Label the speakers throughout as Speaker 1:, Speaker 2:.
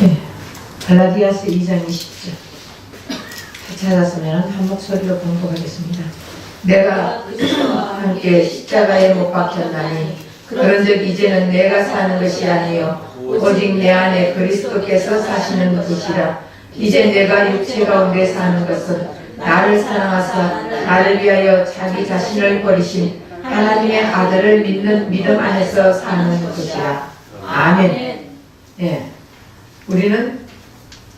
Speaker 1: 네. 갈라디아서 2장 20절 찾았으면 한 목소리로 봉독하겠습니다. 내가 그리스도와 함께 십자가에 못 박혔나니 그런즉 이제는 내가 사는 것이 아니요 오직 내 안에 그리스도께서 사시는 것이라. 이제 내가 육체 가운데 사는 것은 나를 사랑하사 나를 위하여 자기 자신을 버리신 하나님의 아들을 믿는 믿음 안에서 사는 것이라. 아멘. 예. 우리는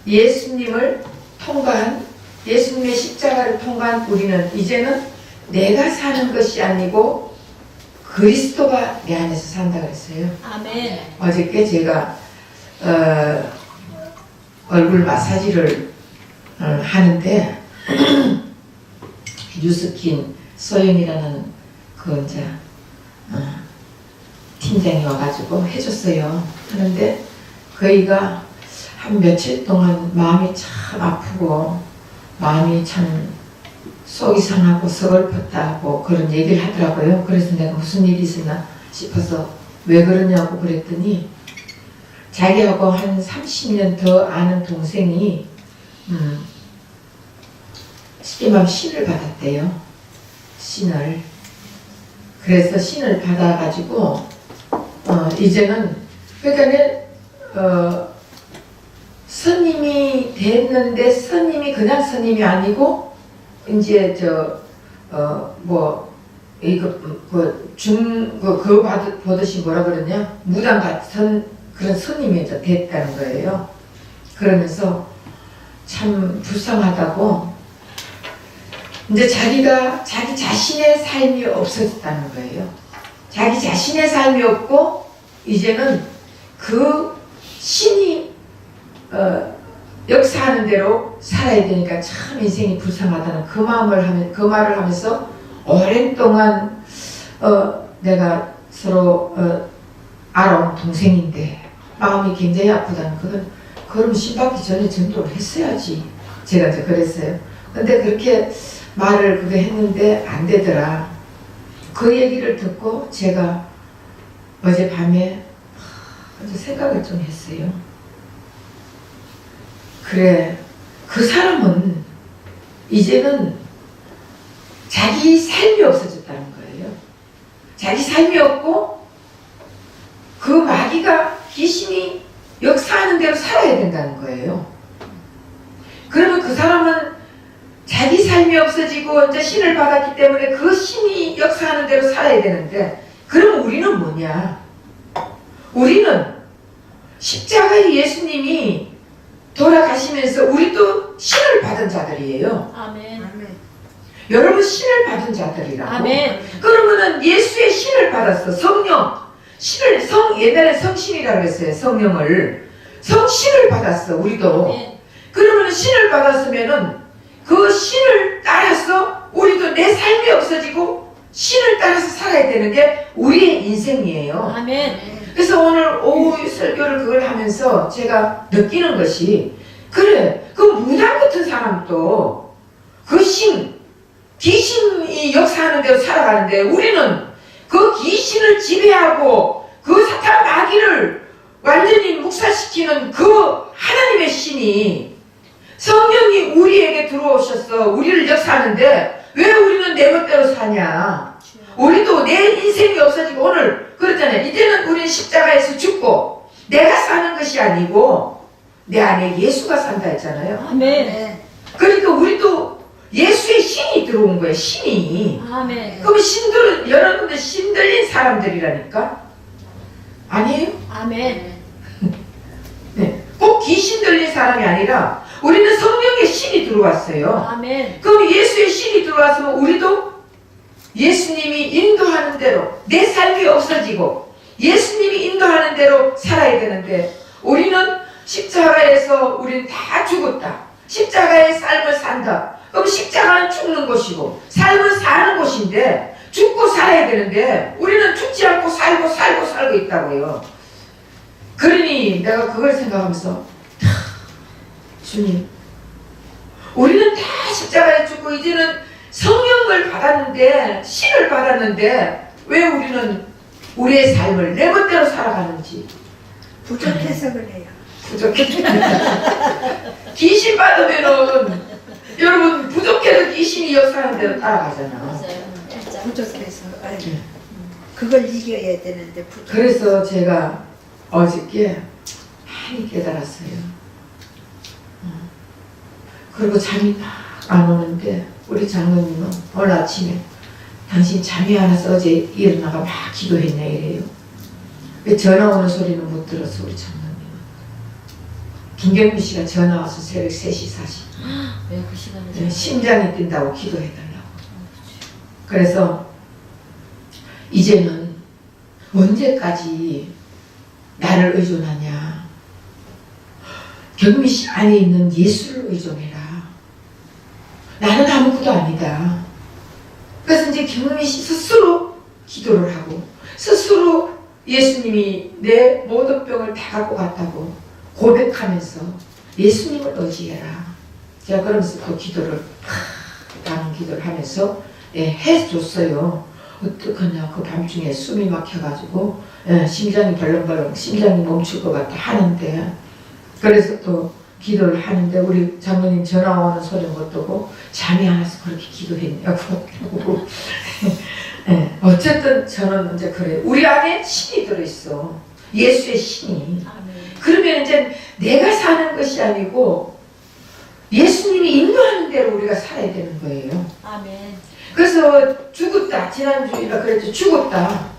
Speaker 1: 예수님을 통과한, 예수님의 십자가를 통과한 우리는 이제는 내가 사는 것이 아니고 그리스도가 내 안에서 산다 그랬어요.
Speaker 2: 아멘.
Speaker 1: 어저께 제가 얼굴 마사지를 하는데 뉴스킨 소연이라는 그 이제 팀장이 와가지고 해줬어요. 하는데 그이가 한 며칠 동안 마음이 참 아프고 마음이 참 속이 상하고 서글펐다고 그런 얘기를 하더라고요. 그래서 내가 무슨 일이 있었나 싶어서 왜 그러냐고 그랬더니 자기하고 한 30년 더 아는 동생이 쉽게 말하면 신을 받았대요. 신을. 그래서 신을 받아가지고 이제는 그러니까 스님이 됐는데 스님이 그냥 스님이 아니고 이제 그거 보듯이 뭐라 그러냐 무당 같은 그런 스님이 이제 됐다는 거예요. 그러면서 참 불쌍하다고 이제 자기가 자기 자신의 삶이 없어졌다는 거예요. 자기 자신의 삶이 없고 이제는 그 신이 역사하는 대로 살아야 되니까 참 인생이 불쌍하다는 그 말을 하면서 오랜 동안 내가 서로 알아온 동생인데 마음이 굉장히 아프다는 그럼 신 받기 전에 전도를 했어야지. 제가 이제 그랬어요. 근데 그렇게 말을 그게 했는데 안 되더라. 그 얘기를 듣고 제가 어젯밤에 생각을 좀 했어요. 그래, 그 사람은 이제는 자기 삶이 없어졌다는 거예요. 자기 삶이 없고 그 마귀가 귀신이 역사하는 대로 살아야 된다는 거예요. 그러면 그 사람은 자기 삶이 없어지고 이제 신을 받았기 때문에 그 신이 역사하는 대로 살아야 되는데 그러면 우리는 뭐냐? 우리는 십자가의 예수님이 돌아가시면서 우리도 신을 받은 자들이에요.
Speaker 2: 아멘.
Speaker 1: 여러분 신을 받은 자들이라고.
Speaker 2: 아멘.
Speaker 1: 그러면은 예수의 신을 받았어. 성령. 옛날에 성신이라고 했어요. 성신을 받았어. 우리도.
Speaker 2: 아멘.
Speaker 1: 그러면은 신을 받았으면은 그 신을 따라서 우리도 내 삶이 없어지고 신을 따라서 살아야 되는 게 우리의 인생이에요.
Speaker 2: 아멘.
Speaker 1: 그래서 오늘 오후 설교를 그걸 하면서 제가 느끼는 것이 그래 그 무당 같은 사람도 그 귀신이 역사하는 대로 살아가는데 우리는 그 귀신을 지배하고 그 사탄 마귀를 완전히 묵살시키는 그 하나님의 신이 성령이 우리에게 들어오셔서 우리를 역사하는데 왜 우리는 내 멋대로 사냐? 우리도 내 인생이 없어지고 오늘 그렇잖아요. 이제는 우리는 십자가에서 죽고 내가 사는 것이 아니고 내 안에 예수가 산다 했잖아요.
Speaker 2: 아멘.
Speaker 1: 그러니까 우리도 예수의 신이 들어온 거예요. 신이.
Speaker 2: 아멘.
Speaker 1: 그럼 여러분들 신 들린 사람들이라니까? 아니에요?
Speaker 2: 아멘.
Speaker 1: 네. 꼭 귀신 들린 사람이 아니라 우리는 성령의 신이 들어왔어요.
Speaker 2: 아멘.
Speaker 1: 그럼 예수의 신이 들어왔으면 우리도 예수님이 인도하는 대로 내 삶이 없어지고 예수님이 인도하는 대로 살아야 되는데 우리는 십자가에서 우리는 다 죽었다. 십자가의 삶을 산다. 그럼 십자가는 죽는 곳이고 삶은 사는 곳인데 죽고 살아야 되는데 우리는 죽지 않고 살고 있다고요. 그러니 내가 그걸 생각하면서 주님 우리는 다 십자가에 죽고 이제는 성령을 받았는데 신을 받았는데 왜 우리는 우리의 삶을 내 멋대로 살아가는지
Speaker 3: 부족해서 그래요.
Speaker 1: 부족했다. 귀신 받으면은 여러분 부족해도 귀신이 역사하는 대로 따라가잖아.
Speaker 2: 맞아요. 진짜.
Speaker 3: 부족해서 그걸 이겨야 되는데 부족.
Speaker 1: 그래서 제가 어저께 많이 깨달았어요. 그리고 잠이 막 안 오는데 우리 장로님은 오늘 아침에 당신 잠이 안 와서 어제 일어나가 막 기도했냐 이래요. 왜 전화 오는 소리는 못 들었어 우리 장로님은. 김경민 씨가 전화 와서 새벽 3시 40분
Speaker 2: 왜 그 시간에
Speaker 1: 심장이 뛴다고 기도해달라고. 그래서 이제는 언제까지 나를 의존하냐. 경민 씨 안에 있는 예수를 의존해라. 나는 아무것도 아니다. 그래서 이제 경민 씨 스스로 기도를 하고 스스로 예수님이 내 모든 병을 다 갖고 갔다고 고백하면서 예수님을 의지해라. 제가 그러면서 그 기도를 나는 기도를 하면서 해줬어요. 어떡하냐 그 밤중에 숨이 막혀가지고 심장이 벌렁벌렁 심장이 멈출 것 같아 하는데 그래서 또 기도를 하는데 우리 장로님 전화 오는 소리는 못 듣고 잠이 안 와서 그렇게 기도했냐고. 어쨌든 저는 이제 그래요. 우리 안에 신이 들어있어. 예수의 신이. 그러면 이제 내가 사는 것이 아니고 예수님이 인도하는 대로 우리가 살아야 되는 거예요.
Speaker 2: 아멘.
Speaker 1: 그래서 죽었다. 지난주에가 그랬죠. 죽었다.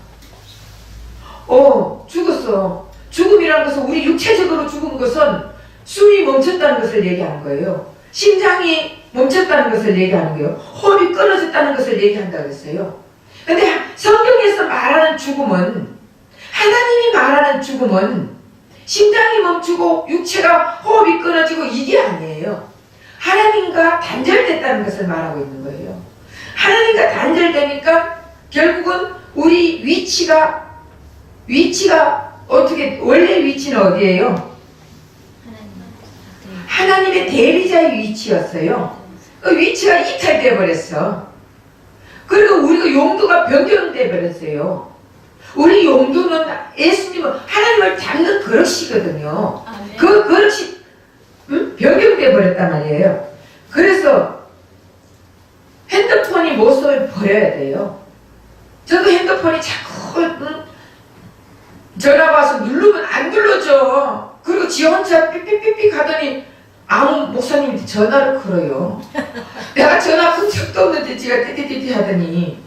Speaker 1: 죽었어. 죽음이라는 것은 우리 육체적으로 죽은 것은 숨이 멈췄다는 것을 얘기하는 거예요. 심장이 멈췄다는 것을 얘기하는 거예요. 호흡이 끊어졌다는 것을 얘기한다고 했어요. 근데 성경에서 말하는 죽음은 하나님이 말하는 죽음은 심장이 멈추고 육체가 호흡이 끊어지고 이게 아니에요. 하나님과 단절됐다는 것을 말하고 있는 거예요. 하나님과 단절되니까 결국은 우리 위치가 어떻게 원래 위치는 어디예요? 하나님의 대리자의 위치였어요. 그 위치가 이탈돼 버렸어. 그리고 우리가 용도가 변경돼 버렸어요. 우리 용도는 예수님은 하나님을 잡는 그릇이거든요. 그 그릇이 변경돼 버렸단 말이에요. 그래서 핸드폰이 모습을 버려야 돼요. 저도 핸드폰이 자꾸 전화가 와서 누르면 안 눌러져. 그리고 지 혼자 삐삐삐삐 하더니 아무 목사님한테 전화를 걸어요. 내가 전화 건 적도 없는데 지가 띠띠띠띠 하더니.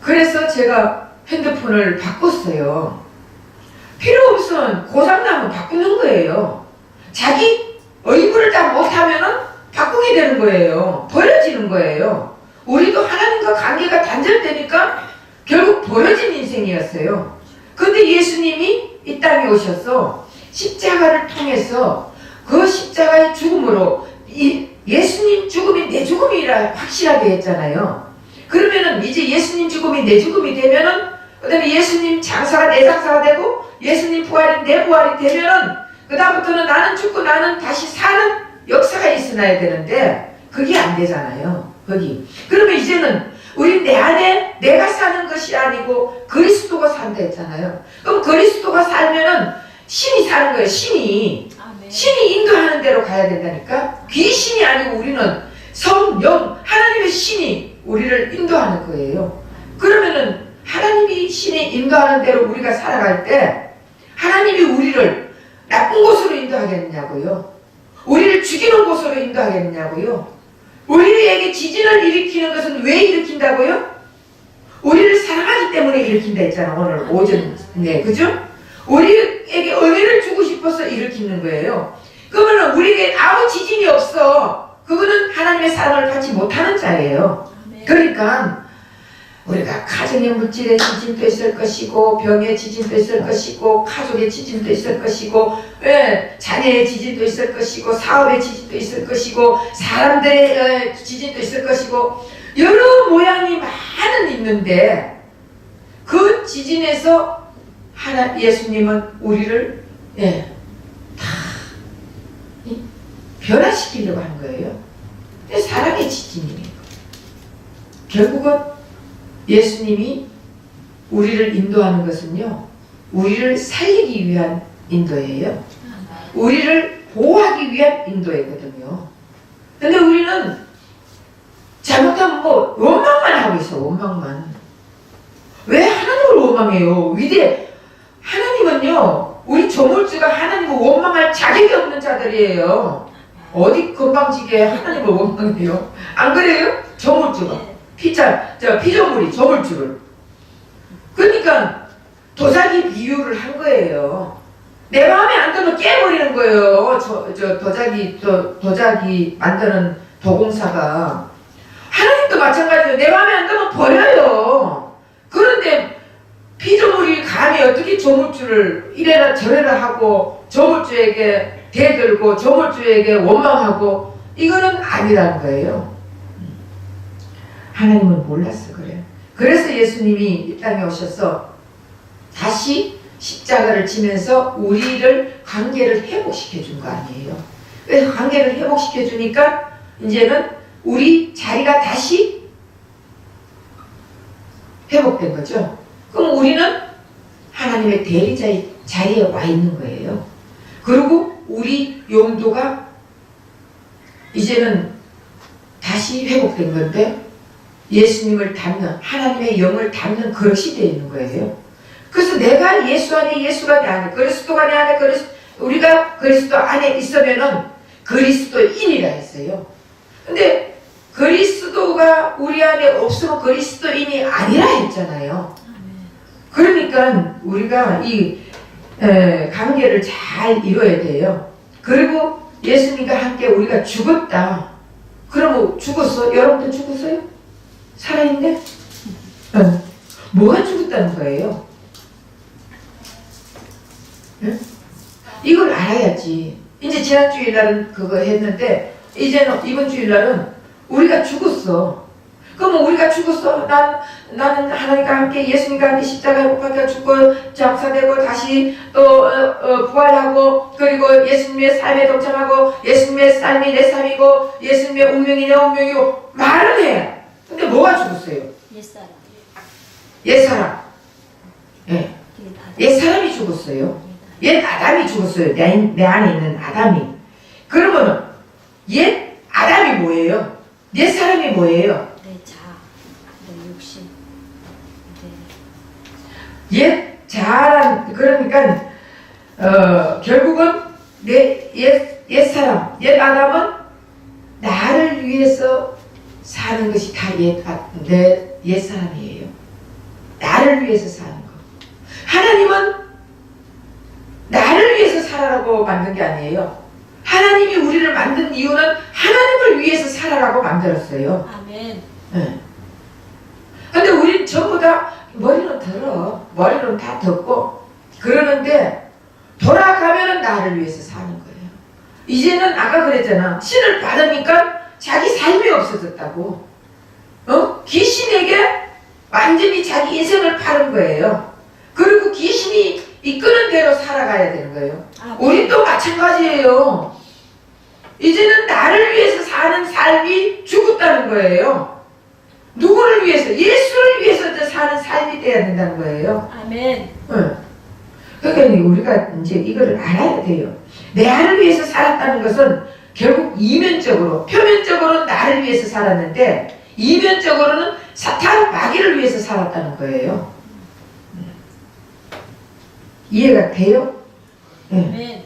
Speaker 1: 그래서 제가 핸드폰을 바꿨어요. 필요 없으면 고장나면 바꾸는 거예요. 자기 얼굴을 다 못하면은 바꾸게 되는 거예요. 버려지는 거예요. 우리도 하나님과 관계가 단절되니까 결국 버려진 인생이었어요. 근데 예수님이 이 땅에 오셔서 십자가를 통해서 그 십자가의 죽음으로 예수님 죽음이 내 죽음이라 확실하게 했잖아요. 그러면은 이제 예수님 죽음이 내 죽음이 되면은 그 다음에 예수님 장사가 내 장사가 되고 예수님 부활이 내 부활이 되면은 그 다음부터는 나는 죽고 나는 다시 사는 역사가 있어야 되는데 그게 안 되잖아요. 거기. 그러면 이제는 우리 내 안에 내가 사는 것이 아니고 그리스도가 산다 했잖아요. 그럼 그리스도가 살면은 신이 사는 거예요. 신이 인도하는 대로 가야 된다니까. 귀신이 아니고 우리는 성령 하나님의 신이 우리를 인도하는 거예요. 그러면은 하나님이 신이 인도하는 대로 우리가 살아갈 때 하나님이 우리를 나쁜 곳으로 인도하겠냐고요. 우리를 죽이는 곳으로 인도하겠냐고요. 우리에게 지진을 일으키는 것은 왜 일으킨다고요? 우리를 사랑하기 때문에 일으킨다 했잖아. 오늘 오전에. 그죠? 우리에게 은혜를 주고 싶어서 일으키는 거예요. 그러면 우리에게 아무 지진이 없어. 그거는 하나님의 사랑을 받지 못하는 자예요. 그러니까 우리가 가정의 물질의 지진도 있을 것이고 병의 지진도 있을 것이고 가족의 지진도 있을 것이고 자녀의 지진도 있을 것이고 사업의 지진도 있을 것이고 사람들의 지진도 있을 것이고 여러 모양이 많은 있는데 그 지진에서 예수님은 우리를 다 변화시키려고 하는 거예요. 사랑의 지진이에요. 결국은 예수님이 우리를 인도하는 것은요, 우리를 살리기 위한 인도예요. 우리를 보호하기 위한 인도이거든요. 근데 우리는 잘못하면 뭐 원망만 하고 있어. 원망만. 왜 하나님을 원망해요? 하나님은요, 우리 조물주가 하나님을 원망할 자격이 없는 자들이에요. 어디 건방지게 하나님을 원망해요? 안 그래요? 조물주가. 피조물이 조물주를. 그러니까 도자기 비유를 한 거예요. 내 마음에 안 들면 깨버리는 거예요. 도자기 만드는 도공사가. 하나님도 마찬가지예요. 내 마음에 안 들면 버려요. 그런데 피조물이 감히 어떻게 조물주를 이래라 저래라 하고 조물주에게 대들고 조물주에게 원망하고, 이거는 아니라는 거예요. 하나님은 몰랐어. 그래. 그래서 예수님이 이 땅에 오셔서 다시 십자가를 지면서 우리를 관계를 회복시켜 준 거 아니에요. 그래서 관계를 회복시켜 주니까 이제는 우리 자리가 다시 회복된 거죠. 그럼 우리는 하나님의 대리자의 자리에 와 있는 거예요. 그리고 우리 용도가 이제는 다시 회복된 건데, 예수님을 닮는, 하나님의 영을 닮는 그릇이 되어 있는 거예요. 그래서 내가 예수 안에, 예수가 내 안에, 그리스도가 내 안에, 우리가 그리스도 안에 있으면은 그리스도인이라 했어요. 근데 그리스도가 우리 안에 없으면 그리스도인이 아니라 했잖아요. 그러니까 우리가 이 관계를 잘 이뤄야 돼요. 그리고 예수님과 함께 우리가 죽었다. 그러면 죽었어? 여러분들 죽었어요? 살아있네? 응. 뭐가 죽었다는 거예요? 응? 이걸 알아야지. 이제 지난 주일날은 그거 했는데, 이제는 이번 주일날은 우리가 죽었어. 그러면 우리가 죽었어. 나는 하나님과 함께, 예수님과 함께 십자가에 못 박혀 죽고 장사되고 다시 또 부활하고, 그리고 예수님의 삶에 동참하고, 예수님의 삶이 내 삶이고 예수님의 운명이 내 운명이고 말은 해. 근데 뭐가 죽었어요?
Speaker 2: 옛사람.
Speaker 1: 옛사람. 예. 옛사람이 죽었어요. 옛 아담이 죽었어요. 내 안에 있는 아담이. 그러면은 옛 아담이 뭐예요? 옛 사람이 뭐예요?
Speaker 2: 내 자, 내 욕심.
Speaker 1: 옛 자란, 그러니까 결국은 옛 사람, 옛 아담은 나를 위해서 사는 것이 다 내 옛 사람이에요. 나를 위해서 사는 거. 하나님은 나를 위해서 살아라고 만든 게 아니에요. 하나님이 우리를 만든 이유는 하나님을 위해서 살아라고 만들었어요.
Speaker 2: 아멘.
Speaker 1: 네. 근데 우린 전부 다 머리는 들어. 머리는 다 듣고 그러는데 돌아가면은 나를 위해서 사는 거예요. 이제는 아까 그랬잖아. 신을 받으니까 자기 삶이 없어졌다고. 귀신에게 완전히 자기 인생을 파는 거예요. 그리고 귀신이 이끄는 대로 살아가야 되는 거예요. 우리도 마찬가지예요. 이제는 나를 위해서 사는 삶이 죽었다는 거예요. 누구를 위해서? 예수를 위해서 사는 삶이 돼야 된다는 거예요.
Speaker 2: 아멘.
Speaker 1: 그러니까 우리가 이제 이거를 알아야 돼요. 내 나를 위해서 살았다는 것은 결국 이면적으로, 표면적으로는 나를 위해서 살았는데 이면적으로는 사탄 마귀를 위해서 살았다는 거예요. 이해가 돼요?
Speaker 2: 아멘.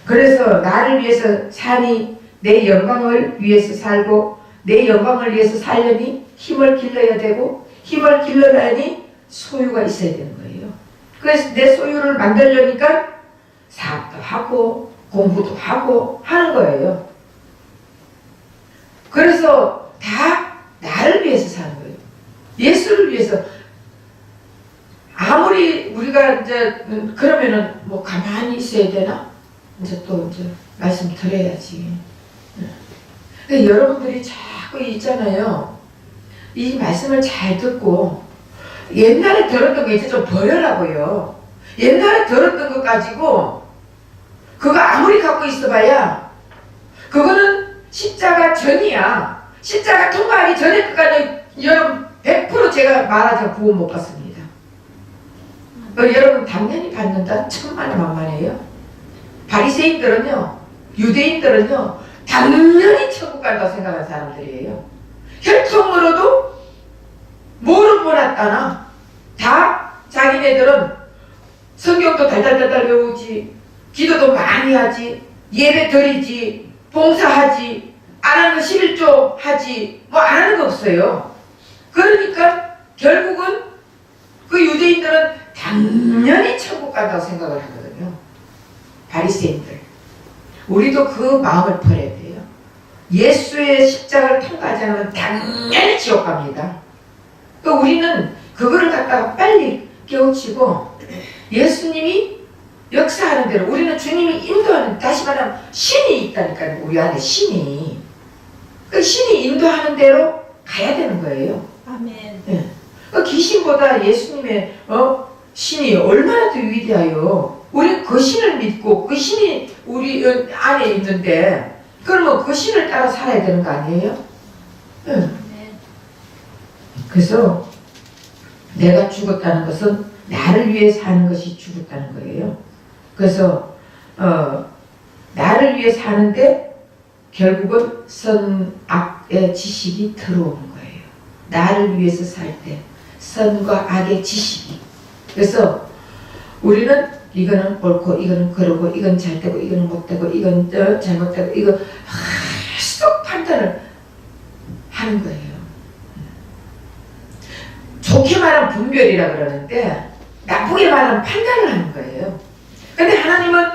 Speaker 1: 그래서 나를 위해서 사니 내 영광을 위해서 살고 내 영광을 위해서 살려니 힘을 길러야 되고 힘을 길러야니 소유가 있어야 되는 거예요. 그래서 내 소유를 만들려니까 사업도 하고 공부도 하고 하는 거예요. 그래서 다 나를 위해서 사는 거예요. 예수를 위해서. 아무리 우리가 이제 그러면은 뭐 가만히 있어야 되나? 이제 또 이제 말씀 드려야지. 근데 여러분들이 자꾸 있잖아요. 이 말씀을 잘 듣고 옛날에 들었던 거 이제 좀 버려라고요. 옛날에 들었던 거 가지고 그거 아무리 갖고 있어봐야 그거는 십자가 전이야. 십자가 통과하기 전에 끝까지 여러분 100% 제가 말하자면 구원 못 받습니다. 여러분 당연히 받는다. 천만만만해요. 바리새인들은요, 유대인들은요, 당연히 천국 간다고 생각하는 사람들이에요. 혈통으로도 뭐를 보났다나 다 자기네들은 성경도 달달달달 외우지, 기도도 많이 하지, 예배 드리지, 봉사하지, 안 하는 거 11조 하지, 뭐 안 하는 거 없어요. 그러니까 결국은 그 유대인들은 당연히 천국 간다고 생각을 하거든요. 바리새인들. 우리도 그 마음을 버려야 돼요. 예수의 십자가를 통과하지 않으면 당연히 지옥 갑니다. 그러니까 우리는 그거를 갖다가 빨리 깨우치고 예수님이 역사하는 대로 우리는 주님이 인도하는, 다시 말하면 신이 있다니까요. 우리 안에 신이. 그 신이 인도하는 대로 가야 되는 거예요.
Speaker 2: 아멘.
Speaker 1: 네. 그 귀신보다 예수님의 신이 얼마나 더 위대해요. 우리는 그 신을 믿고 그 신이 우리 안에 있는데 그러면 그 신을 따라 살아야 되는 거 아니에요? 네.
Speaker 2: 아멘.
Speaker 1: 그래서 내가 죽었다는 것은 나를 위해 사는 것이 죽었다는 거예요. 그래서 나를 위해 사는데 결국은 선악의 지식이 들어오는 거예요. 나를 위해서 살 때 선과 악의 지식이. 그래서 우리는 이거는 옳고 이거는 그러고 이건 잘되고 이거는 못되고 이건 잘못되고 이거 계속 판단을 하는 거예요. 좋게 말하면 분별이라 그러는데 나쁘게 말하면 판단을 하는 거예요. 근데 하나님은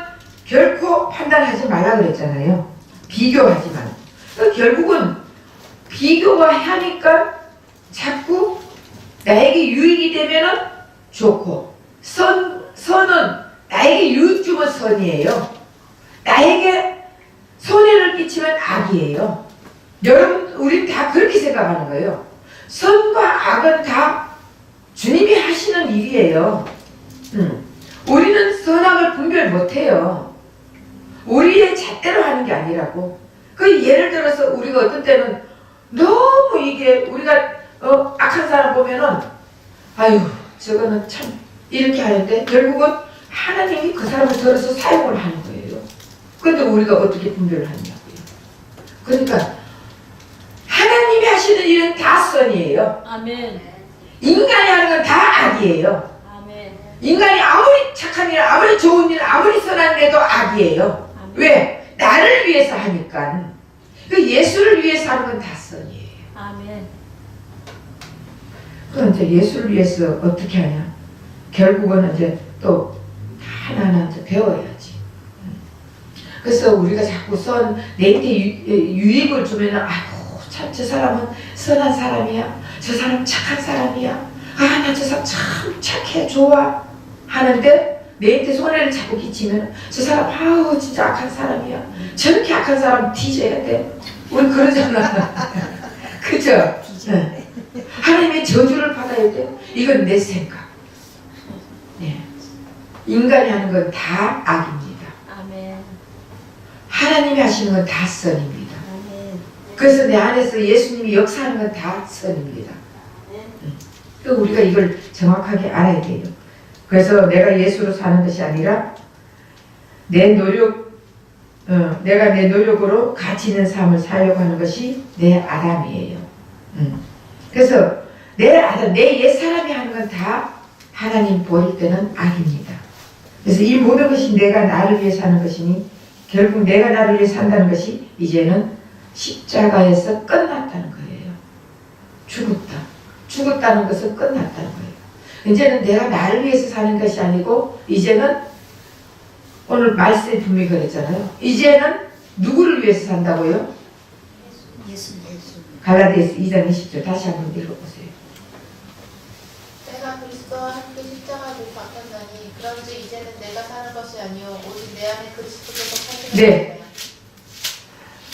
Speaker 1: 결코 판단하지 말라 그랬잖아요. 비교하지 말고. 결국은 비교가 하니까 자꾸 나에게 유익이 되면은 좋고, 선은 나에게 유익 주면 선이에요. 나에게 손해를 끼치면 악이에요. 여러분, 우린 다 그렇게 생각하는 거예요. 선과 악은 다 주님이 하시는 일이에요. 우리는 선악을 분별 못해요. 우리의 잣대로 하는 게 아니라고. 그 예를 들어서 우리가 어떤 때는 너무 이게 우리가 악한 사람 보면은 아유 저거는 참 이렇게 하는데 결국은 하나님이 그 사람을 들어서 사용을 하는 거예요. 그런데 우리가 어떻게 분별을 하냐고요. 그러니까 하나님이 하시는 일은 다 선이에요.
Speaker 2: 아멘.
Speaker 1: 인간이 하는 건 다 악이에요.
Speaker 2: 아멘.
Speaker 1: 인간이 아무리 착한 일, 아무리 좋은 일, 아무리 선한 일도 악이에요.
Speaker 2: 아멘.
Speaker 1: 왜? 나를 위해서 하니까. 그 예수를 위해서 하는 건 다 선이에요.
Speaker 2: 아멘.
Speaker 1: 그럼 이제 예수를 위해서 어떻게 하냐? 결국은 이제 또 하나하나 이제 배워야지. 그래서 우리가 자꾸 내한테 유익을 주면은 아이고 참 저 사람은 선한 사람이야. 저 사람 착한 사람이야. 아 나 저 사람 참 착해 좋아 하는데 내한테 손해를 자꾸 끼치면 저 사람 아우 진짜 악한 사람이야. 저렇게 악한 사람 뒤져야 돼. 우리 그러잖아. 그죠? 네. 하나님의 저주를 받아야 돼. 이건 내 생각. 네. 인간이 하는 건 다 악입니다.
Speaker 2: 아멘.
Speaker 1: 하나님이 하시는 건 다 선입니다.
Speaker 2: 아멘.
Speaker 1: 그래서 내 안에서 예수님이 역사하는 건 다 선입니다. 또 우리가 이걸 정확하게 알아야 돼요. 그래서 내가 예수로 사는 것이 아니라 내가 내 노력으로 가치 있는 삶을 살려고 하는 것이 내 아담이에요. 그래서 내 옛사람이 하는 건 다 하나님 버릴 때는 악입니다. 그래서 이 모든 것이 내가 나를 위해 사는 것이니 결국 내가 나를 위해 산다는 것이 이제는 십자가에서 끝났다는 거예요. 죽었다는 것은 끝났다는 거예요. 이제는 내가 나를 위해서 사는 것이 아니고 이제는 오늘 말씀에 분명히 그랬잖아요. 이제는 누구를 위해서 산다고요?
Speaker 3: 예수.
Speaker 1: 갈라디아서 2장 20절 다시 한번 읽어보세요.
Speaker 4: 내가 그리스도와 함께 십자가에 못 박혔나니 그런즉 이제는 내가 사는 것이 아니요 오직 내 안에 그리스도께서 사시는
Speaker 1: 네.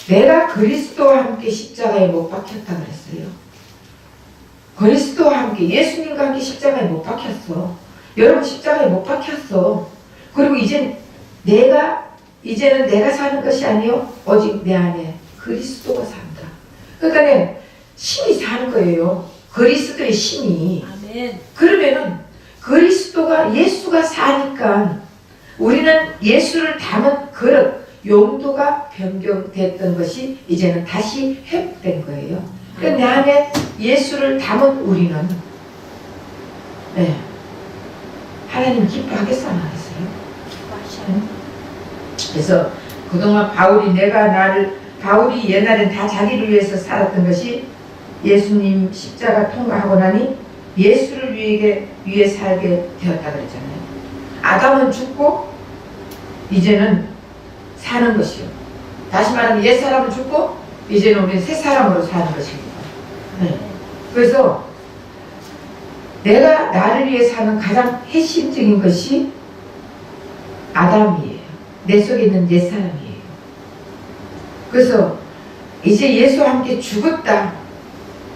Speaker 4: 것이라.
Speaker 1: 내가 그리스도와 함께 십자가에 못 박혔다 그랬어요. 그리스도와 함께 예수님과 함께 십자가에 못 박혔어. 여러분 십자가에 못 박혔어. 그리고 이제는 내가 사는 것이 아니요 오직 내 안에 그리스도가 산다. 그러니까 신이 사는 거예요. 그리스도의 신이.
Speaker 2: 아멘.
Speaker 1: 그러면은 그리스도가 예수가 사니까 우리는 예수를 담은 그릇, 용도가 변경됐던 것이 이제는 다시 회복된 거예요. 그러니까 내 안에 예수를 담은 우리는 네. 하나님 기뻐하겠어 안 하겠어요?
Speaker 2: 기뻐하셔요.
Speaker 1: 그래서 그동안 바울이 옛날엔 다 자기를 위해서 살았던 것이 예수님 십자가 통과하고 나니 예수를 위해 살게 되었다 그랬잖아요. 아담은 죽고 이제는 사는 것이요. 다시 말하면 옛사람은 죽고 이제는 우리는 새 사람으로 사는 것입니다. 네. 그래서 내가 나를 위해 사는 가장 핵심적인 것이 아담이에요. 내 속에 있는 옛사람이에요. 그래서 이제 예수와 함께 죽었다.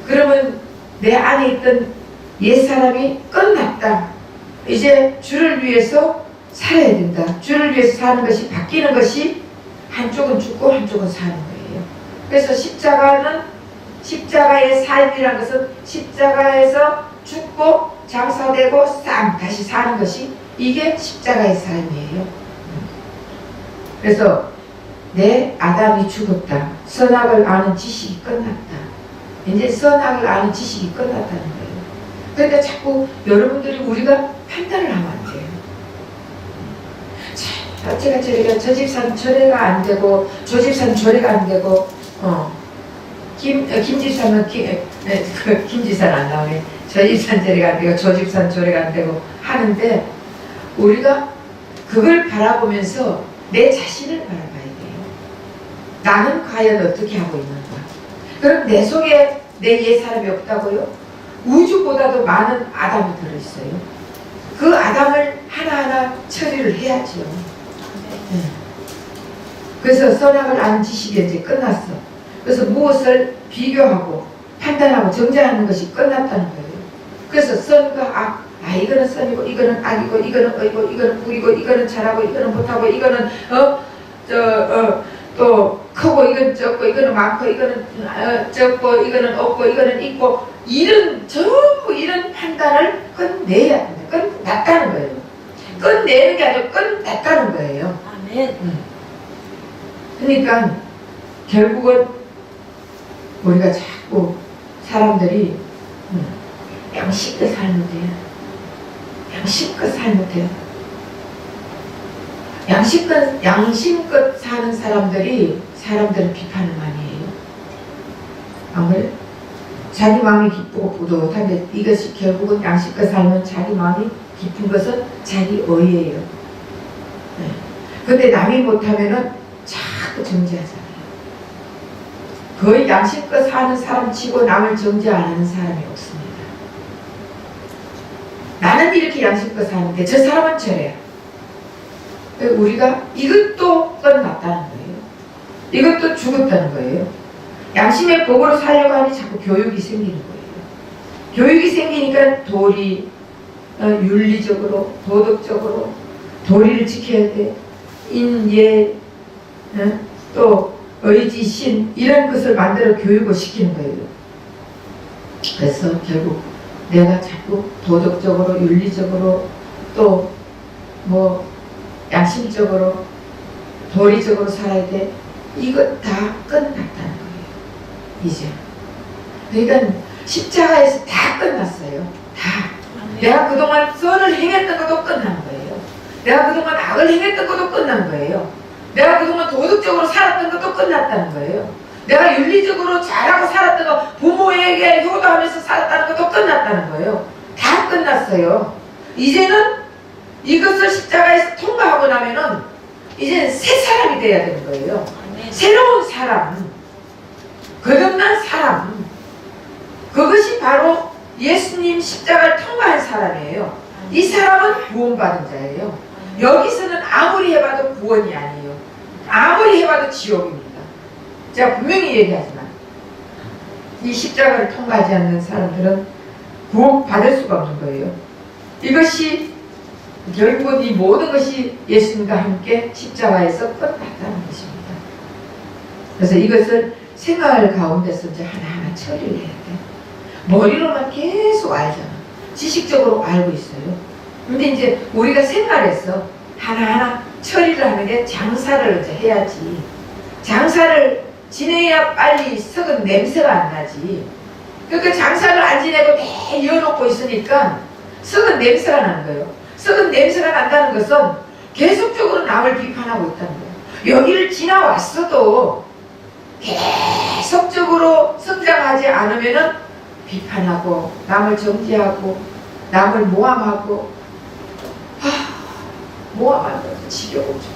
Speaker 1: 그러면 내 안에 있던 옛사람이 끝났다. 이제 주를 위해서 살아야 된다. 주를 위해서 사는 것이 바뀌는 것이 한쪽은 죽고 한쪽은 사는 거예요. 그래서 십자가의 삶이라는 것은 십자가에서 죽고 장사되고 다시 사는 것이 이게 십자가의 삶이에요. 그래서 내 아담이 죽었다. 선악을 아는 지식이 끝났다. 이제 선악을 아는 지식이 끝났다는 거예요. 그러니까 자꾸 여러분들이 우리가 판단을 하면 안 돼요. 제가 저래가 저 집사는 저래가 안 되고 저 집사는 저래가 안 되고 김 집사는 김 집사는 안 나오네. 저 집사는 저래가 안 되고 저 집사는 저래가 안 되고 하는데 우리가 그걸 바라보면서 내 자신을 바라봐야 돼요. 나는 과연 어떻게 하고 있는가? 그럼 내 속에 내 옛사람이 없다고요? 우주보다도 많은 아담이 들어있어요. 그 아담을 하나하나 처리를 해야죠. 네. 그래서 선악을 아는 지식이 이제 끝났어. 그래서 무엇을 비교하고 판단하고 정죄하는 것이 끝났다는 거예요. 그래서 선과 악, 이거는 선이고 이거는 악이고 이거는 의고 이거는 불이고 이거는 잘하고 이거는 못하고 이거는 또 크고 이건 적고 이거는 많고 이거는 적고 이거는 없고 이거는 있고 전부 이런 판단을 끝내야 된다. 끝났다는 거예요. 끝내는 게 아니라 끝났다는 거예요.
Speaker 2: 아멘.
Speaker 1: 그러니까 결국은 우리가 자꾸 사람들이 양심껏 살면 돼요. 양심껏 살면 돼요. 양심껏 사는 사람들을 비판을 많이 해요. 안 그래요? 자기 마음이 기쁘고 뿌듯한데 이것이 결국은 양심껏 살면 자기 마음이 깊은 것은 자기 의예요. 네. 근데 남이 못하면은 자꾸 정죄하잖아요. 거의 양심껏 사는 사람 치고 남을 정죄 안 하는 사람이 없습니다. 나는 이렇게 양심껏 사는데 저 사람은 저래요. 우리가 이것도 끝났다는 거예요. 이것도 죽었다는 거예요. 양심의 복으로 살려고 하니 자꾸 교육이 생기는 거예요. 교육이 생기니까 도리, 윤리적으로, 도덕적으로 도리를 지켜야 돼. 인예, 또 의지, 신 이런 것을 만들어 교육을 시키는 거예요. 그래서 결국 내가 자꾸 도덕적으로, 윤리적으로 또 양심적으로, 도리적으로 살아야 돼. 이거 다 끝났다는 거예요. 이제. 그러니까 십자가에서 다 끝났어요. 다. 내가 그동안 선을 행했던 것도 끝난 거예요. 내가 그동안 악을 행했던 것도 끝난 거예요. 내가 그동안 도덕적으로 살았던 것도 끝났다는 거예요. 내가 윤리적으로 잘하고 살았던 거, 부모에게 효도하면서 살았다는 것도 끝났다는 거예요. 다 끝났어요. 이제는 이것을 십자가에서 통과하고 나면은 이제는 새 사람이 돼야 되는 거예요. 새로운 사람, 거듭난 사람. 그것이 바로 예수님 십자가를 통과한 사람이에요. 이 사람은 구원받은 자예요. 여기서는 아무리 해봐도 구원이 아니에요. 아무리 해봐도 지옥입니다. 제가 분명히 얘기하지만 이 십자가를 통과하지 않는 사람들은 구원받을 수가 없는 거예요. 이것이 결국은 이 모든 것이 예수님과 함께 십자가에서 끝났다는 것입니다. 그래서 이것을 생활 가운데서 이제 하나하나 처리를 해야 돼. 머리로만 계속 알잖아. 지식적으로 알고 있어요. 근데 이제 우리가 생활에서 하나하나 처리를 하는 게 장사를 이제 해야지. 장사를 지내야 빨리 썩은 냄새가 안 나지. 그러니까 장사를 안 지내고 내 이어놓고 있으니까 썩은 냄새가 나는 거예요. 썩은 냄새가 난다는 것은 계속적으로 남을 비판하고 있다는 거예요. 여기를 지나왔어도 계속적으로 성장하지 않으면은 비판하고 남을 정죄하고 남을 모함하고 모함하는 것도 지겨워 죽겠어.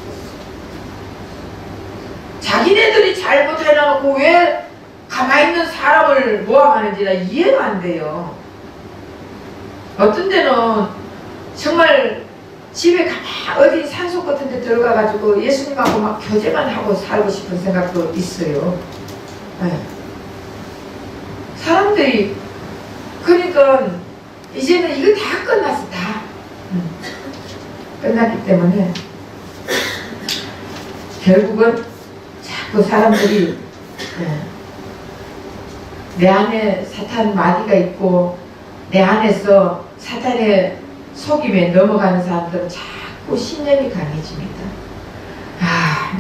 Speaker 1: 자기네들이 잘못해놓고 왜 가만히 있는 사람을 모함하는지 나 이해가 안 돼요. 어떤 데는 정말 집에 가만 어디 산속 같은 데 들어가가지고 예수님하고 막 교제만 하고 살고 싶은 생각도 있어요. 네. 사람들이 그러니까 이제는 이거 다 끝났어. 다 끝났기 때문에 결국은 자꾸 사람들이 내 안에 사탄 마귀가 있고 내 안에서 사탄의 속임에 넘어가는 사람들은 자꾸 신념이 강해집니다.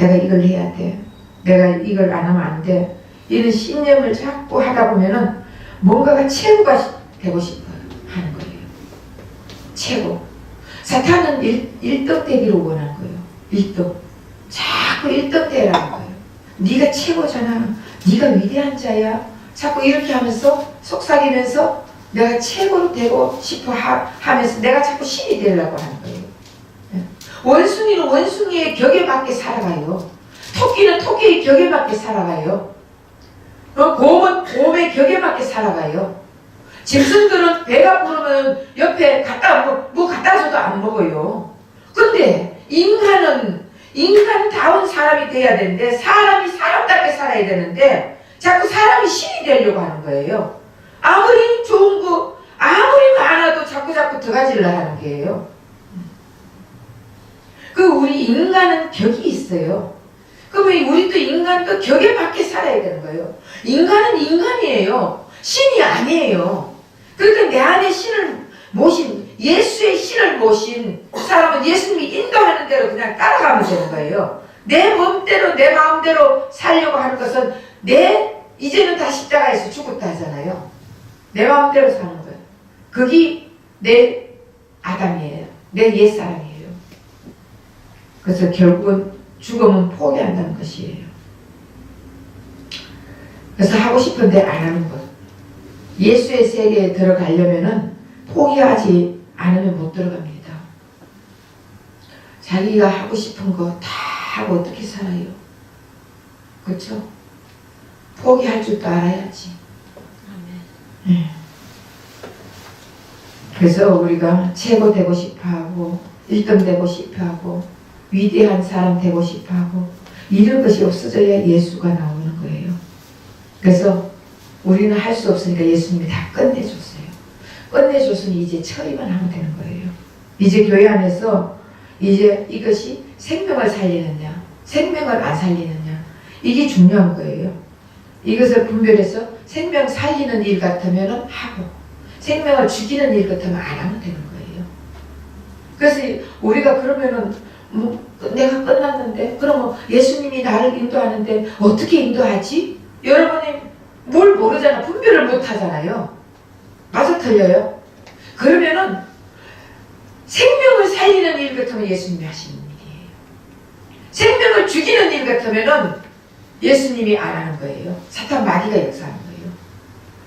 Speaker 1: 내가 이걸 해야 돼. 내가 이걸 안 하면 안 돼. 이런 신념을 자꾸 하다 보면은 뭔가가 최고가 되고 싶어 하는 거예요. 최고. 사탄은 1등 되기를 원하는 거예요. 1등. 자꾸 1등 되라는 거예요. 네가 최고잖아. 네가 위대한 자야. 자꾸 이렇게 하면서 속삭이면서 내가 최고로 되고 싶어 하면서 내가 자꾸 신이 되려고 하는 거예요. 원숭이는 원숭이의 격에 맞게 살아가요. 토끼는 토끼의 격에 맞게 살아가요. 곰은 곰의 격에 맞게 살아가요. 짐승들은 배가 부르면 옆에 뭐 갖다 줘도 안 먹어요. 근데 인간다운 사람이 돼야 되는데 사람이 사람답게 살아야 되는데 자꾸 사람이 신이 되려고 하는 거예요. 아무리 좋은 거 아무리 많아도 자꾸 들어가지려 하는 거예요. 우리 인간은 격이 있어요. 그러면 우리도 인간도 격에 맞게 살아야 되는 거예요. 인간은 인간이에요. 신이 아니에요. 그러니까 내 안에 신을 모신 예수의 신을 모신 사람은 예수님이 인도하는 대로 그냥 따라가면 되는 거예요. 내 몸대로 내 마음대로 살려고 하는 것은 이제는 다 십자가에서 죽었다 하잖아요. 내 마음대로 사는 거예요. 그게 내 아담이에요. 내 옛사람이에요. 그래서 결국은 죽음은 포기한다는 것이에요. 그래서 하고 싶은데 안 하는 것. 예수의 세계에 들어가려면은 포기하지 않으면 못 들어갑니다. 자기가 하고 싶은 거 다 하고 어떻게 살아요? 그렇죠? 포기할 줄도 알아야지. 그래서 우리가 최고 되고 싶어하고 1등 되고 싶어하고 위대한 사람 되고 싶어하고 이런 것이 없어져야 예수가 나오는 거예요. 그래서 우리는 할 수 없으니까 예수님이 다 끝내줬어요. 끝내줬으니 이제 처리만 하면 되는 거예요. 이제 교회 안에서 이제 이것이 생명을 살리느냐 생명을 안 살리느냐 이게 중요한 거예요. 이것을 분별해서 생명 살리는 일 같으면 하고 생명을 죽이는 일 같으면 안 하면 되는 거예요. 그래서 우리가 그러면은 내가 끝났는데 그러면 예수님이 나를 인도하는데 어떻게 인도하지? 여러분이 뭘 모르잖아. 분별을 못 하잖아요. 맞아 틀려요? 그러면은 생명을 살리는 일 같으면 예수님이 하시는 일이에요. 생명을 죽이는 일 같으면은 예수님이 안 하는 거예요. 사탄 마귀가 역사하는 거예요.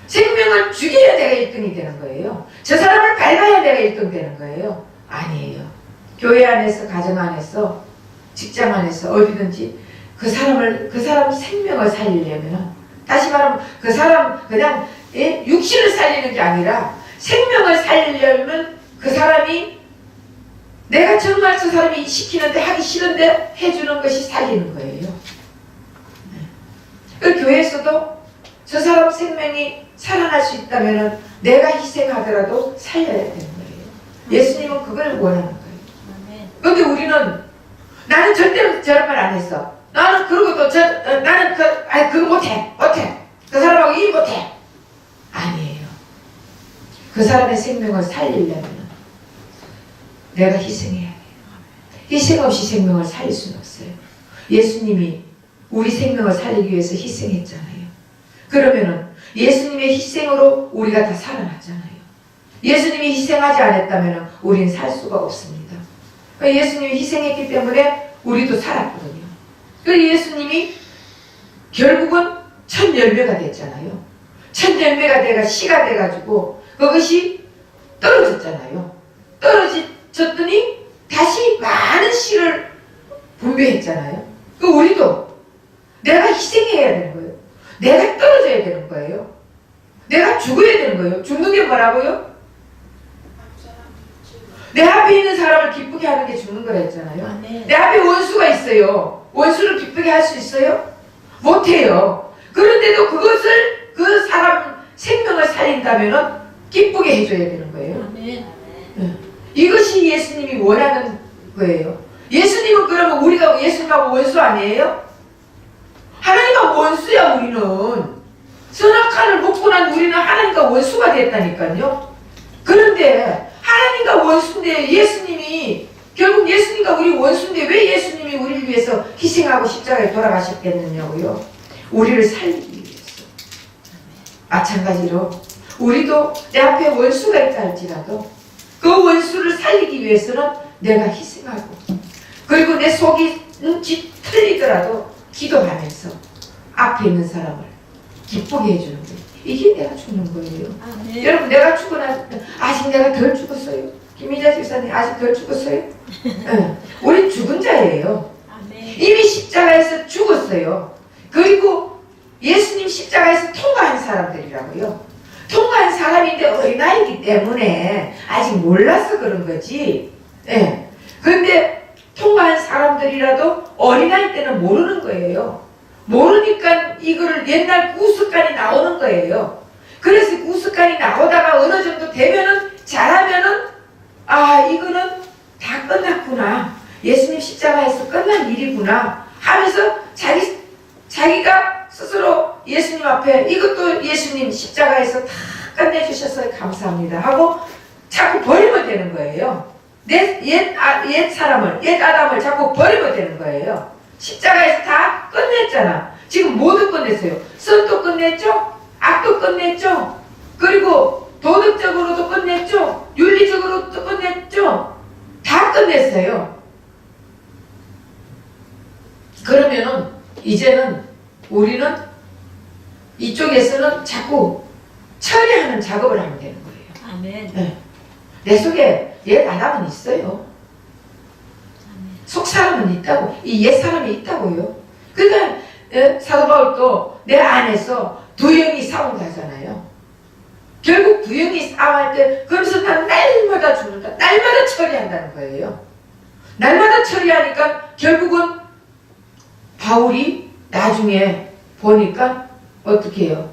Speaker 1: 생명을 죽여야 내가 1등이 되는 거예요. 저 사람을 밟아야 내가 1등 되는 거예요. 아니에요. 교회 안에서, 가정 안에서, 직장 안에서 어디든지 그 사람 생명을 살리려면 다시 말하면 그 사람 그냥 육신을 살리는 게 아니라 생명을 살리려면 그 사람이 내가 정말 저 사람이 시키는데 하기 싫은데 해주는 것이 살리는 거예요. 그 교회에서도 저 사람 생명이 살아날 수 있다면 내가 희생하더라도 살려야 되는 거예요. 예수님은 그걸 원하는 거예요. 그런데 우리는 나는 절대로 저런 말 안 했어. 나는 그러고 또 나는 그거 못해. 그 사람하고 일 못해. 아니에요. 그 사람의 생명을 살리려면 내가 희생해야 해요. 희생 없이 생명을 살릴 수는 없어요. 예수님이 우리 생명을 살리기 위해서 희생했잖아요. 그러면은 예수님의 희생으로 우리가 다 살아났잖아요. 예수님이 희생하지 않았다면 우리는 살 수가 없습니다. 예수님이 희생했기 때문에 우리도 살았거든요. 그래서 예수님이 결국은 첫 열매가 됐잖아요. 첫 열매가 돼가 씨가 돼가지고 그것이 떨어졌잖아요. 떨어졌더니 다시 많은 씨를 분배했잖아요. 그 우리도 내가 희생해야 되는 거예요. 내가 떨어져야 되는 거예요. 내가 죽어야 되는 거예요. 죽는 게 뭐라고요? 내 앞에 있는 사람을 기쁘게 하는 게 죽는 거라 했잖아요.
Speaker 2: 아멘.
Speaker 1: 내 앞에 원수가 있어요. 원수를 기쁘게 할 수 있어요? 못해요. 그런데도 그것을 그 사람 생명을 살린다면 기쁘게 해줘야 되는 거예요.
Speaker 2: 아멘.
Speaker 1: 이것이 예수님이 원하는 거예요. 예수님은 그러면 우리가 예수님하고 원수 아니에요? 하나님과 원수야 우리는. 선악과를 먹고 난 우리는 하나님과 원수가 됐다니까요. 그런데 하나님과 원수인데 예수님이 결국 예수님과 우리 원수인데 왜 예수님이 우리를 위해서 희생하고 십자가에 돌아가셨겠느냐고요. 우리를 살리기 위해서. 마찬가지로 우리도 내 앞에 원수가 있다 할지라도 그 원수를 살리기 위해서는 내가 희생하고 그리고 내 속이 틀리더라도 기도하면서 앞에 있는 사람을 기쁘게 해주는 거예요. 이게 내가 죽는 거예요.
Speaker 2: 아멘.
Speaker 1: 여러분 내가 죽어나 아직 내가 덜 죽었어요. 김희자 집사님 아직 덜 죽었어요? 네. 우린 죽은 자예요.
Speaker 2: 아멘.
Speaker 1: 이미 십자가에서 죽었어요. 그리고 예수님 십자가에서 통과한 사람들이라고요. 통과한 사람인데 어린아이기 때문에 아직 몰라서 그런 거지. 예. 그런데 통과한 사람들이라도 어린아이 때는 모르는 거예요. 모르니까 이거를 옛날 구습관이 나오는 거예요. 그래서 구습관이 나오다가 어느 정도 되면은 잘하면은 아 이거는 다 끝났구나. 예수님 십자가에서 끝난 일이구나 하면서 자기가 스스로 예수님 앞에 이것도 예수님 십자가에서 다 끝내주셔서 감사합니다 하고 자꾸 버리면 되는 거예요. 옛 사람을, 옛 아담을 자꾸 버리면 되는 거예요. 십자가에서 다 끝냈잖아. 지금 모두 끝냈어요. 선도 끝냈죠? 악도 끝냈죠? 그리고 도덕적으로도 끝냈죠? 윤리적으로도 끝냈죠? 다 끝냈어요. 그러면은 이제는 우리는 이쪽에서는 자꾸 처리하는 작업을 하면 되는 거예요.
Speaker 2: 아멘.
Speaker 1: 네. 내 속에 옛 아담은 있어요. 속 사람은 있다고. 이 옛 사람이 있다고요. 그러니까 사도 바울도 내 안에서 두 영이 싸운다잖아요. 결국 두 영이 싸움할 때 그러면서 난 날마다 죽는다. 날마다 처리한다는 거예요. 날마다 처리하니까 결국은 바울이 나중에 보니까 어떻게 해요?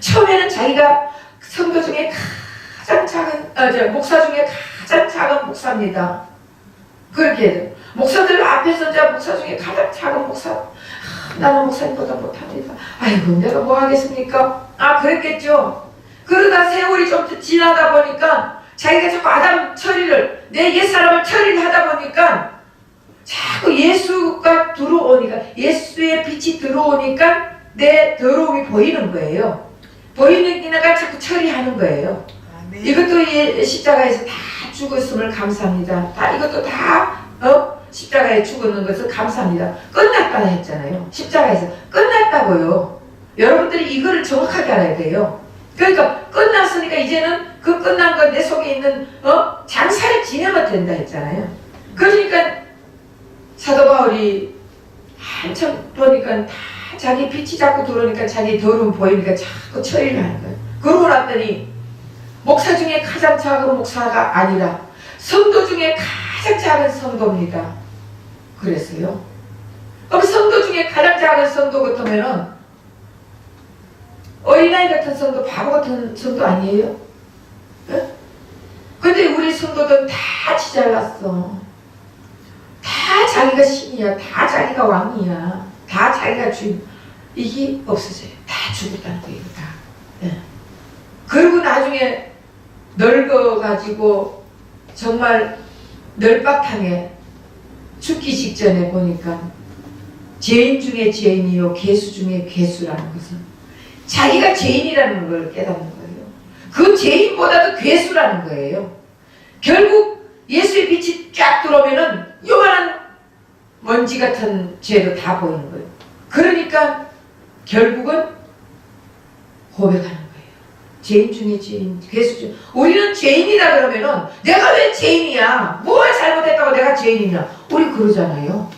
Speaker 1: 처음에는 자기가 성도 중에 가장 작은 목사 중에 가장 작은 목사입니다. 그렇게 해요. 목사들 앞에서 이제 목사 중에 가장 작은 목사. 나는 목사님보다 못합니다. 아이고 내가 뭐 하겠습니까? 그랬겠죠. 그러다 세월이 좀 지나다 보니까 자기가 자꾸 아담 처리를 내 옛사람을 처리를 하다 보니까 자꾸 예수가 들어오니까 예수의 빛이 들어오니까 내 더러움이 보이는 거예요. 보이니까 자꾸 처리하는 거예요.
Speaker 3: 아멘.
Speaker 1: 이것도 십자가에서 다 죽었음을 감사합니다. 이것도 다 십자가에 죽었는 것을 감사합니다. 끝났다 했잖아요. 십자가에서 끝났다고요. 여러분들이 이거를 정확하게 알아야 돼요. 그러니까 끝났으니까 이제는 그 끝난 것 내 속에 있는 장사를 지내면 된다 했잖아요. 그러니까 사도 바울이 한참 보니까 다 자기 빛이 자꾸 들어오니까 자기 더러움 보이니까 자꾸 처리를 하는 거예요. 그러고 났더니 목사 중에 가장 작은 목사가 아니라 성도 중에 가장 작은 성도입니다. 그랬어요. 그럼 성도 중에 가장 작은 성도 같으면은 어린아이 같은 성도, 바보 같은 성도 아니에요? 근데 우리 성도들은 다 지잘났어. 다 자기가 신이야. 다 자기가 왕이야. 다 자기가 주인. 이게 없어져요. 다 죽었다는 거예요. 다. 네. 그리고 나중에 늙어가지고 정말 널박탕에 죽기 직전에 보니까 죄인 중에 죄인이요 괴수 중에 괴수라는 것은 자기가 죄인이라는 걸 깨닫는 거예요. 그 죄인보다도 괴수라는 거예요. 결국 예수의 빛이 쫙 들어오면은 요만한 먼지 같은 죄도 다 보이는 거예요. 그러니까 결국은 고백하는 거예요. 죄인 중에 죄인, 괴수 중. 우리는 죄인이다 그러면은 내가 왜 죄인이야? 뭘 잘못했다고 내가 죄인이냐? 우리 그러잖아요.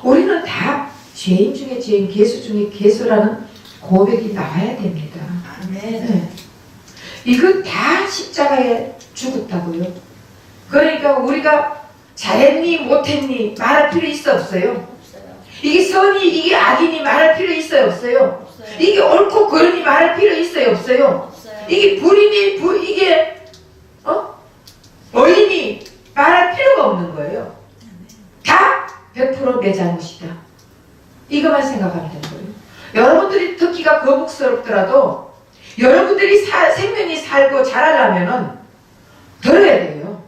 Speaker 1: 우리는 다 죄인 중에 죄인, 괴수 중에 괴수라는 고백이 나와야 됩니다.
Speaker 3: 아멘.
Speaker 1: 네. 이거 다 십자가에 죽었다고요. 그러니까 우리가 잘했니 못했니 말할 필요 있어 없어요?
Speaker 2: 없어요.
Speaker 1: 이게 선이 이게 악이니 말할 필요 있어요 없어요?
Speaker 2: 없어요.
Speaker 1: 이게 옳고 그르니 말할 필요 있어요 없어요?
Speaker 2: 없어요.
Speaker 1: 이게 불이니 이게 어이니 말할 필요가 없는 거예요. 다 100% 내 잘못이다. 이것만 생각하면 되는 거예요. 여러분들이 듣기가 거북스럽더라도 여러분들이 생명이 살고 자라려면은 들어야 돼요.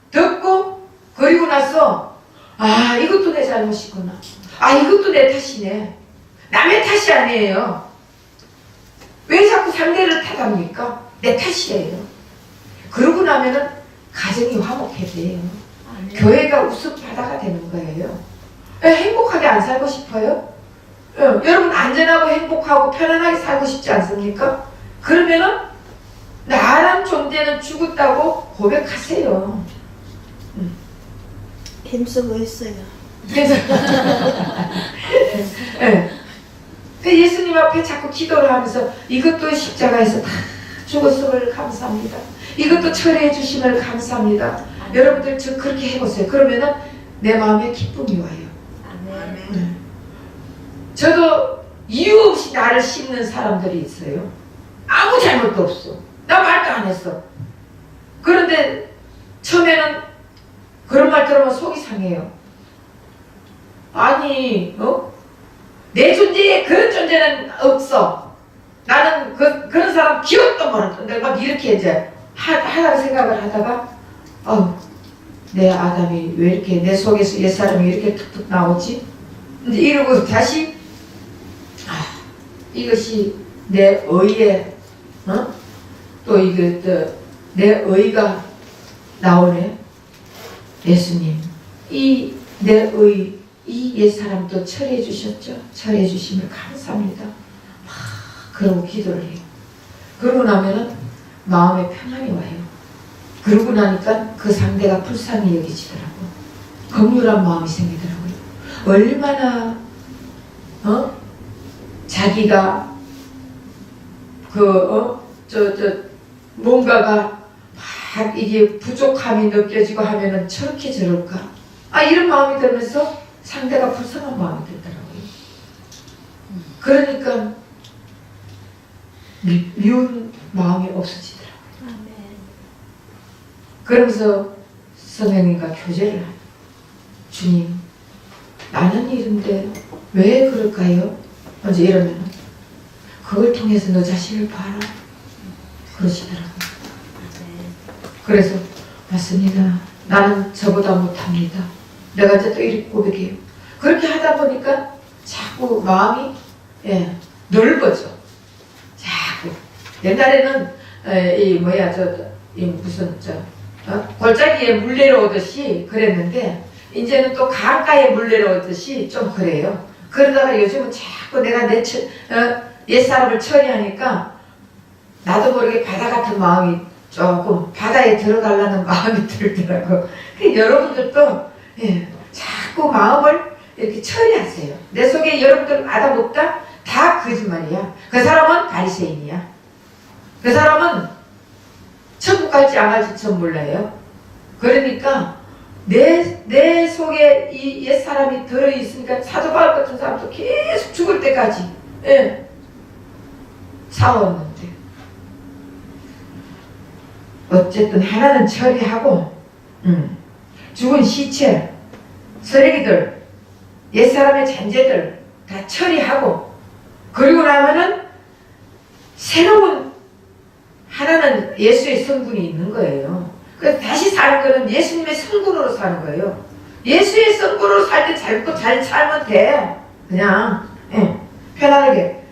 Speaker 1: 듣고 그리고 나서 아 이것도 내 잘못이구나. 아 이것도 내 탓이네. 남의 탓이 아니에요. 왜 자꾸 상대를 탓합니까? 내 탓이에요. 그러고 나면은 가정이 화목해져요.
Speaker 2: 아멘.
Speaker 1: 교회가 우습바다가 되는 거예요. 행복하게 안 살고 싶어요? 여러분 안전하고 행복하고 편안하게 살고 싶지 않습니까? 그러면은 나란 존재는 죽었다고 고백하세요.
Speaker 3: 힘쓰고 있어요.
Speaker 1: 그래서 네. 예수님 앞에 자꾸 기도를 하면서 이것도 십자가에서 다 죽었음을 감사합니다. 이것도 처리해 주심을 감사합니다. 여러분들 저 그렇게 해보세요. 그러면은 내 마음에 기쁨이 와요.
Speaker 2: 아멘.
Speaker 1: 저도 이유 없이 나를 씹는 사람들이 있어요. 아무 잘못도 없어. 나 말도 안 했어. 그런데 처음에는 그런 말 들으면 속이 상해요. 아니, 내 존재에 그런 존재는 없어. 나는 그런 사람 기억도 모르는데 막 이렇게 이제 하다가 생각을 하다가 내 아담이 왜 이렇게 내 속에서 옛사람이 이렇게 툭툭 나오지? 이제 이러고 다시 이것이 내 의에 또 이게 내 의가 나오네. 예수님 이 내 의 이 옛사람도 처리해 주셨죠? 처리해 주심을 감사합니다. 그러고 기도를 해요. 그러고 나면은 마음에 평안이 와요. 그러고 나니까 그 상대가 불쌍히 여기지더라고. 긍휼한 마음이 생기더라고요. 얼마나 자기가 뭔가가 막 이게 부족함이 느껴지고 하면은 저렇게 저럴까? 이런 마음이 들면서 상대가 불쌍한 마음이 들더라고요. 그러니까 미운 마음이 없어지더라고요.
Speaker 2: 아멘.
Speaker 1: 그러면서 성령님과 교제를 하요. 주님, 나는 이런데 왜 그럴까요? 먼저 이러면 그걸 통해서 너 자신을 봐라. 그러시더라고요. 그래서 맞습니다. 나는 저보다 못합니다. 내가 이제 또 이렇게 고백해요. 그렇게 하다 보니까 자꾸 마음이 넓어져. 자꾸. 옛날에는 골짜기에 물 내려오듯이 그랬는데 이제는 또 강가에 물 내려오듯이 좀 그래요. 그러다가 요즘은 자꾸 내가 옛사람을 처리하니까 나도 모르게 바다 같은 마음이 조금 바다에 들어가려는 마음이 들더라고. 여러분들도 자꾸 마음을 이렇게 처리하세요. 내 속에 여러분들 아담 없다? 다 거짓말이야. 그 사람은 바리새인이야. 그 사람은 천국 갈지 안 갈지 전 몰라요. 그러니까 내 속에 이 옛사람이 들어있으니까 사도 바울 같은 사람도 계속 죽을 때까지 싸웠는데 어쨌든 하나는 처리하고 죽은 시체, 쓰레기들, 옛사람의 잔재들 다 처리하고 그리고 나면은 새로운 하나는 예수의 성분이 있는 거예요. 그 다시 사는 거는 예수님의 성분으로 사는 거예요. 예수의 성분으로 살 때 잘 살면 돼. 그냥 편안하게.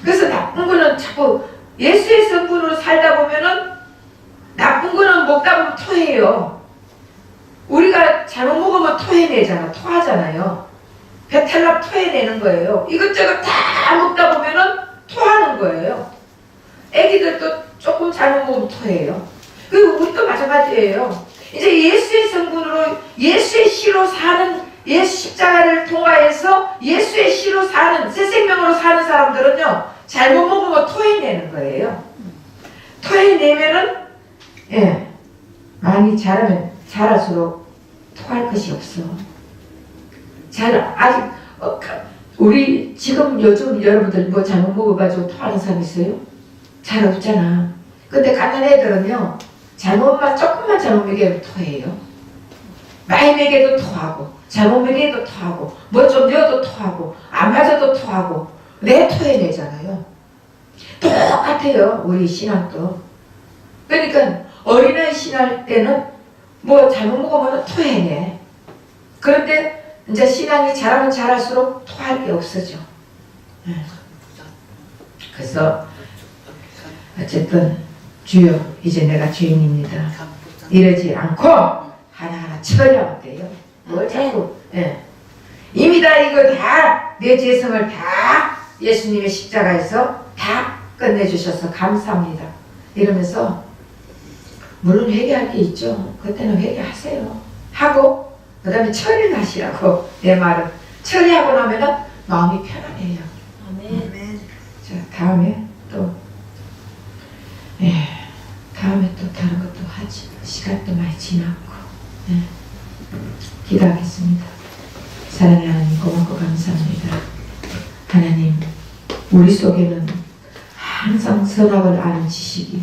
Speaker 1: 그래서 나쁜 거는 자꾸 예수의 성분으로 살다 보면은 나쁜 거는 먹다 보면 토해요. 우리가 잘못 먹으면 토해내잖아. 토하잖아요. 배탈나 토해내는 거예요. 이것저것 다 먹다 보면은 토하는 거예요. 애기들도 조금 잘못 먹으면 토해요. 그리고 우리도 마찬가지예요. 이제 예수의 성분으로 예수의 씨로 사는 예수 십자가를 통하여서 예수의 씨로 사는 새 생명으로 사는 사람들은요 잘못 먹으면 토해내는 거예요. 토해내면은 많이 자라면 자랄수록 토할 것이 없어. 아직 우리 지금 요즘 여러분들 뭐 잘못 먹어가지고 토하는 사람 있어요? 잘 없잖아. 근데 갓난 애들은요 조금만 잘못 먹여도 토해요. 많이 먹여도 토하고 잘못 먹여도 토하고 뭐 좀 넣어도 토하고 안 맞아도 토하고 내 토해내잖아요. 똑같아요. 우리 신앙도. 그러니까 어린아이 신할 때는 뭐 잘못 먹으면 토해내. 그런데 이제 신앙이 자라면 자랄수록 토할 게 없어져. 그래서 어쨌든 주여 이제 내가 주인입니다. 이러지 않고 하나하나 처리하면 돼요. 뭘 자꾸 이미 다 이거 다 내 죄성을 다 예수님의 십자가에서 다 끝내주셔서 감사합니다. 이러면서 물론 회개할 게 있죠. 그때는 회개하세요. 하고 그 다음에 처리를 하시라고. 내 말은 처리하고 나면은 마음이 편안해요.
Speaker 2: 아멘.
Speaker 3: 아멘.
Speaker 1: 자 다음에 또 다음에 또 다른 것도 하지. 시간도 많이 지났고 기도하겠습니다. 사랑하는 하나님 고맙고 감사합니다. 하나님 우리 속에는 항상 선악을 아는 지식이